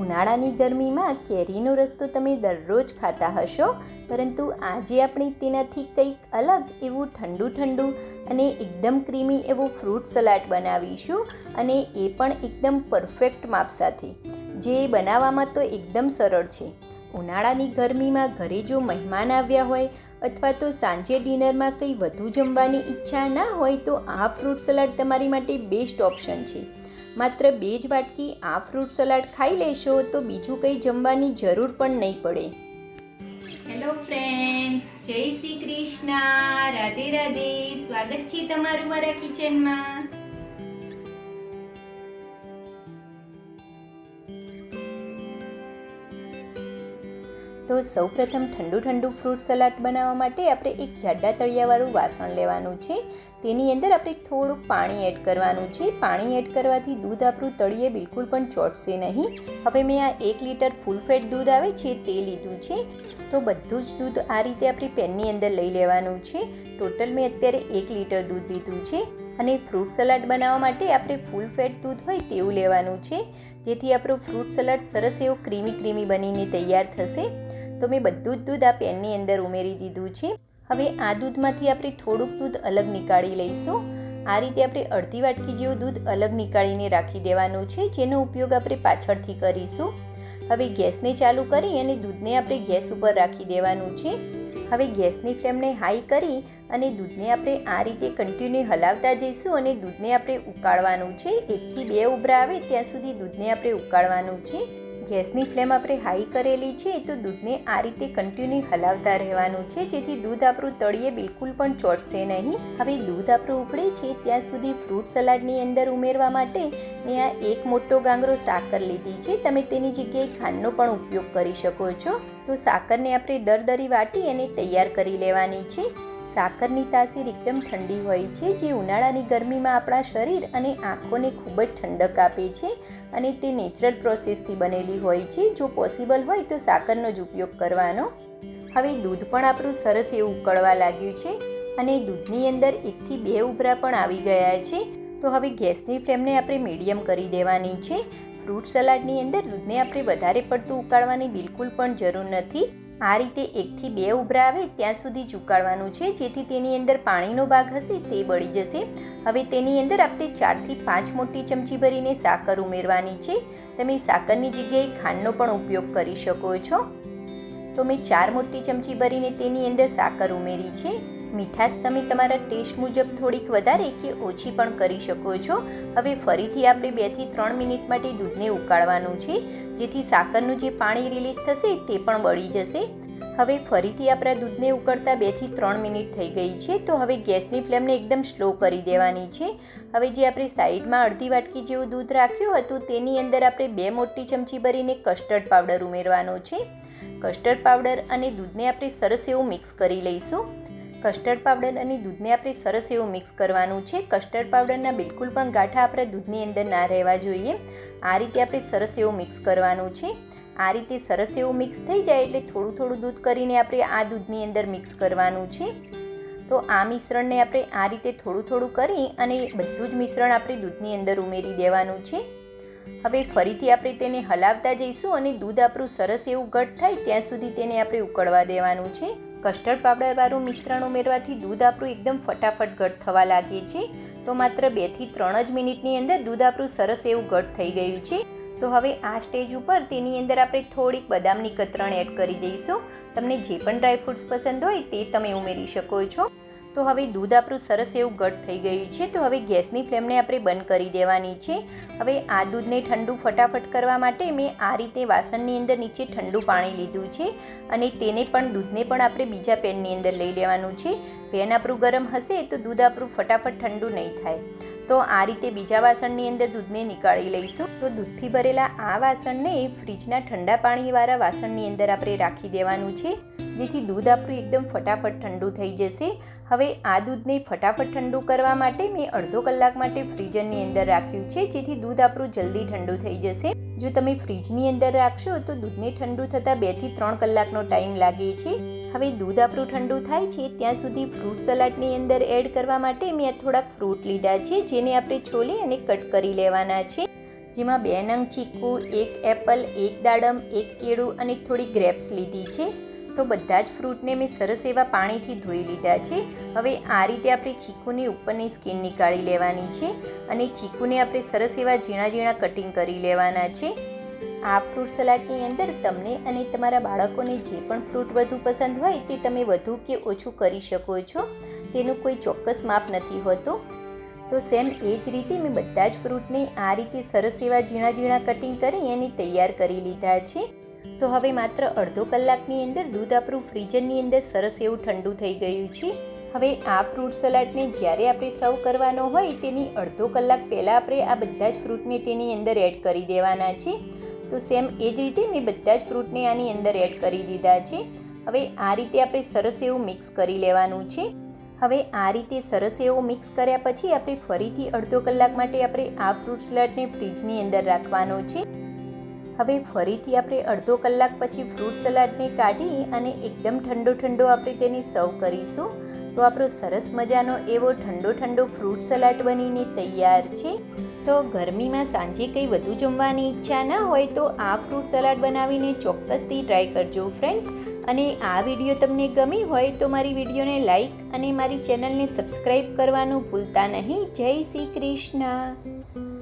ઉનાળાની ગરમીમાં કેરીનો રસ તો તમે દરરોજ ખાતા હશો, પરંતુ આજે આપણે તેનાથી કંઈક અલગ એવું ઠંડુ અને એકદમ ક્રીમી એવું ફ્રૂટ સલાડ બનાવીશું, અને એ પણ એકદમ પરફેક્ટ માપ સાથે, જે બનાવવામાં તો એકદમ સરળ છે. ઉનાળાની ગરમીમાં ઘરે જો મહેમાન આવ્યા હોય અથવા તો સાંજે ડિનરમાં કંઈ વધુ જમવાની ઈચ્છા ના હોય તો આ ફ્રૂટ સલાડ તમારી માટે બેસ્ટ ઓપ્શન છે. માત્ર 2 જ વાટકી આ ફ્રૂટ સલાડ ખાઈ લેશો તો બીજું કંઈ જમવાની જરૂર પણ નહીં પડે. હેલો ફ્રેન્ડ્સ, જય શ્રી કૃષ્ણ, રાધે રાધે. સ્વાગત છે તમારું મારા કિચનમાં. તો સૌપ્રથમ ઠંડુ ફ્રૂટ સલાડ બનાવવા માટે આપણે એક જાડા તળિયાવાળું વાસણ લેવાનું છે. તેની અંદર આપણે થોડુંક પાણી એડ કરવાનું છે. પાણી એડ કરવાથી દૂધ આપણું તળિયે બિલકુલ પણ ચોંટશે નહીં. હવે મેં આ 1 લીટર ફૂલ ફેટ દૂધ આવે છે તે લીધું છે. તો બધું જ દૂધ આ રીતે આપણી પેનની અંદર લઈ લેવાનું છે. ટોટલ મેં અત્યારે 1 લીટર દૂધ લીધું છે. અને ફ્રૂટ સલાડ બનાવવા માટે આપણે ફૂલ ફેટ દૂધ હોય તેવું લેવાનું છે, જેથી આપણું ફ્રૂટ સલાડ સરસ એવું ક્રીમી બનીને તૈયાર થશે. તો મેં બધું જ દૂધ આ પેનની અંદર ઉમેરી દીધું છે. હવે આ દૂધમાંથી આપણે થોડુંક દૂધ અલગ નીકાળી લઈશું. આ રીતે આપણે અડધી વાટકી જેવું દૂધ અલગ નીકાળીને રાખી દેવાનું છે, જેનો ઉપયોગ આપણે પાછળથી કરીશું. હવે ગેસને ચાલુ કરી અને દૂધને આપણે ગેસ ઉપર રાખી દેવાનું છે. હવે ગેસની ફ્લેમને હાઈ કરી અને દૂધને આપણે આ રીતે કન્ટિન્યુ હલાવતા જઈશું અને દૂધને આપણે ઉકાળવાનું છે. 1 થી 2 ઉભરા આવે ત્યાં સુધી દૂધને આપણે ઉકાળવાનું છે. ગેસની ફ્લેમ આપણે હાઈ કરેલી છે, તો દૂધને આ રીતે કન્ટિન્યુ હલાવતા રહેવાનું છે, જેથી દૂધ આપણું તળિયે બિલકુલ પણ ચોંટશે નહીં. હવે દૂધ આપણું ઉકળે છે ત્યાં સુધી ફ્રૂટ સલાડની અંદર ઉમેરવા માટે મેં આ 1 મોટો ગાંગરો સાકર લીધી છે. તમે તેની જગ્યાએ ખાંડનો પણ ઉપયોગ કરી શકો છો. તો સાકરને આપણે દરદરી વાટી અને તૈયાર કરી લેવાની છે. સાકરની તાસીર એકદમ ઠંડી હોય છે, જે ઉનાળાની ગરમીમાં આપણા શરીર અને આંખોને ખૂબ જ ઠંડક આપે છે, અને તે નેચરલ પ્રોસેસથી બનેલી હોય છે. જો પોસિબલ હોય તો સાકરનો જ ઉપયોગ કરવાનો. હવે દૂધ પણ આપણું સરસ એવું ઉકળવા લાગ્યું છે અને દૂધની અંદર 1 થી 2 ઉભરા પણ આવી ગયા છે. તો હવે ગેસની ફ્લેમને આપણે મીડિયમ કરી દેવાની છે. ફ્રૂટ સલાડની અંદર દૂધને આપણે વધારે પડતું ઉકાળવાની બિલકુલ પણ જરૂર નથી. આ રીતે 1 થી 2 ઉભરા આવે ત્યાં સુધી જ ઉકાળવાનું છે, જેથી તેની અંદર પાણીનો ભાગ હશે તે બળી જશે. હવે તેની અંદર આપણે 4 થી 5 મોટી ચમચી ભરીને સાકર ઉમેરવાની છે. તમે સાકરની જગ્યાએ ખાંડનો પણ ઉપયોગ કરી શકો છો. તો મેં 4 મોટી ચમચી ભરીને તેની અંદર સાકર ઉમેરી છે. મીઠાશ તમે તમારા ટેસ્ટ મુજબ થોડીક વધારે કે ઓછી પણ કરી શકો છો. હવે ફરીથી આપણે 2 થી 3 મિનિટ માટે દૂધને ઉકાળવાનું છે, જેથી સાકરનું જે પાણી રિલીઝ થશે તે પણ બળી જશે. હવે ફરીથી આપણા દૂધને ઉકળતા 2 થી 3 મિનિટ થઈ ગઈ છે. તો હવે ગેસની ફ્લેમને એકદમ સ્લો કરી દેવાની છે. હવે જે આપણે સાઈડમાં અડધી વાટકી જેવું દૂધ રાખ્યું હતું તેની અંદર આપણે 2 મોટી ચમચી ભરીને કસ્ટર્ડ પાવડર ઉમેરવાનો છે. કસ્ટર્ડ પાવડર અને દૂધને આપણે સરસ એવું મિક્સ કરી લઈશું. કસ્ટર્ડ પાવડર અને દૂધને આપણે સરસ એવું મિક્સ કરવાનું છે. કસ્ટર્ડ પાવડરના બિલકુલ પણ ગાંઠા આપણા દૂધની અંદર ના રહેવા જોઈએ. આ રીતે આપણે સરસ એવું મિક્સ કરવાનું છે. આ રીતે સરસ એવું મિક્સ થઈ જાય એટલે થોડું દૂધ કરીને આપણે આ દૂધની અંદર મિક્સ કરવાનું છે. તો આ મિશ્રણને આપણે આ રીતે થોડું કરી અને બધું જ મિશ્રણ આપણે દૂધની અંદર ઉમેરી દેવાનું છે. હવે ફરીથી આપણે તેને હલાવતા જઈશું અને દૂધ આપણું સરસ એવું ઘટ થાય ત્યાં સુધી તેને આપણે ઉકળવા દેવાનું છે. કસ્ટર્ડ પાવડરવાળું મિશ્રણ ઉમેરવાથી દૂધ આપણું એકદમ ફટાફટ ઘટ થવા લાગે છે. તો માત્ર 2 થી 3 જ મિનિટની અંદર દૂધ આપણું સરસ એવું ઘટ થઈ ગયું છે. તો હવે આ સ્ટેજ ઉપર તેની અંદર આપણે થોડીક બદામની કતરણ એડ કરી દઈશું. તમને જે પણ ડ્રાયફ્રૂટ્સ પસંદ હોય તે તમે ઉમેરી શકો છો. તો હવે દૂધ આપણું સરસ એવું ઘટ થઈ ગયું છે. તો હવે ગેસની ફ્લેમને આપણે બંધ કરી દેવાની છે. હવે આ દૂધને ઠંડુ ફટાફટ કરવા માટે મેં આ રીતે વાસણની અંદર નીચે ઠંડુ પાણી લીધું છે, અને દૂધને પણ આપણે બીજા પેનની અંદર લઈ લેવાનું છે. પેન આપણું ગરમ હશે તો દૂધ આપણું ફટાફટ ઠંડુ નહીં થાય. તો આ રીતે બીજા વાસણની અંદર દૂધને નીકાળી લઈશું. તો દૂધથી ભરેલા આ વાસણને ફ્રીજના ઠંડા પાણીવાળા વાસણની અંદર આપણે રાખી દેવાનું છે, જેથી દૂધ આપણું એકદમ ફટાફટ ઠંડુ થઈ જશે. હવે આ દૂધને ફટાફટ ઠંડુ કરવા માટે મેં અડધો કલાક માટે ફ્રીઝરની અંદર રાખ્યું છે, જેથી દૂધ આપણું જલ્દી ઠંડુ થઈ જશે. જો તમે ફ્રીજની અંદર રાખશો તો દૂધને ઠંડુ થતાં 2 થી 3 કલાકનો ટાઈમ લાગે છે. હવે દૂધ આપણું ઠંડુ થાય છે ત્યાં સુધી ફ્રૂટ સલાડની અંદર એડ કરવા માટે મેં થોડાક ફ્રૂટ લીધા છે, જેને આપણે છોલી અને કટ કરી લેવાના છે. જેમાં 2 નંગ ચીકુ, 1 એપલ, 1 દાડમ, 1 કેળું અને થોડી ગ્રેપ્સ લીધી છે. તો બધા જ ફ્રૂટને મેં સરસ એવા પાણીથી ધોઈ લીધા છે. હવે આ રીતે આપણે ચીકુની ઉપરની સ્કિન નીકાળી લેવાની છે અને ચીકુને આપણે સરસ એવા ઝીણા ઝીણા કટિંગ કરી લેવાના છે. આ ફ્રૂટ સલાડની અંદર તમને અને તમારા બાળકોને જે પણ ફ્રૂટ વધુ પસંદ હોય તે તમે વધુ કે ઓછું કરી શકો છો. તેનું કોઈ ચોક્કસ માપ નથી હોતું. તો સેમ એ જ રીતે મેં બધા જ ફ્રૂટને આ રીતે સરસ એવા ઝીણા ઝીણા કટિંગ કરી અને તૈયાર કરી લીધા છે. તો હવે માત્ર અડધો કલાકની અંદર દૂધ આપણું ફ્રીઝરની અંદર સરસ એવું ઠંડુ થઈ ગયું છે. હવે આ ફ્રૂટ સલાડને જ્યારે આપણે સર્વ કરવાનો હોય તેની અડધો કલાક પહેલાં આપણે આ બધા જ ફ્રૂટને તેની અંદર એડ કરી દેવાના છે. તો સેમ એ જ રીતે મેં બધા જ ફ્રૂટને આની અંદર એડ કરી દીધા છે. હવે આ રીતે આપણે સરસ એવું મિક્સ કરી લેવાનું છે. હવે આ રીતે સરસ એવું મિક્સ કર્યા પછી આપણે ફરીથી અડધો કલાક માટે આપણે આ ફ્રૂટ સલાડને ફ્રીજની અંદર રાખવાનો છે. હવે ફરીથી આપણે અડધો કલાક પછી ફ્રૂટ સલાડને કાઢી અને એકદમ ઠંડો આપણે તેને સર્વ કરીશું. તો આપણો સરસ મજાનો એવો ઠંડો ફ્રૂટ સલાડ બનીને તૈયાર છે. તો ગરમીમાં સાંજે કંઈ વધુ જમવાની ઈચ્છા ના હોય તો આ ફ્રૂટ સલાડ બનાવીને ચોક્કસથી ટ્રાય કરજો ફ્રેન્ડ્સ. અને આ વિડીયો તમને ગમી હોય તો મારી વિડીયોને લાઈક અને મારી ચેનલને સબસ્ક્રાઈબ કરવાનું ભૂલતા નહીં. જય શ્રી કૃષ્ણ.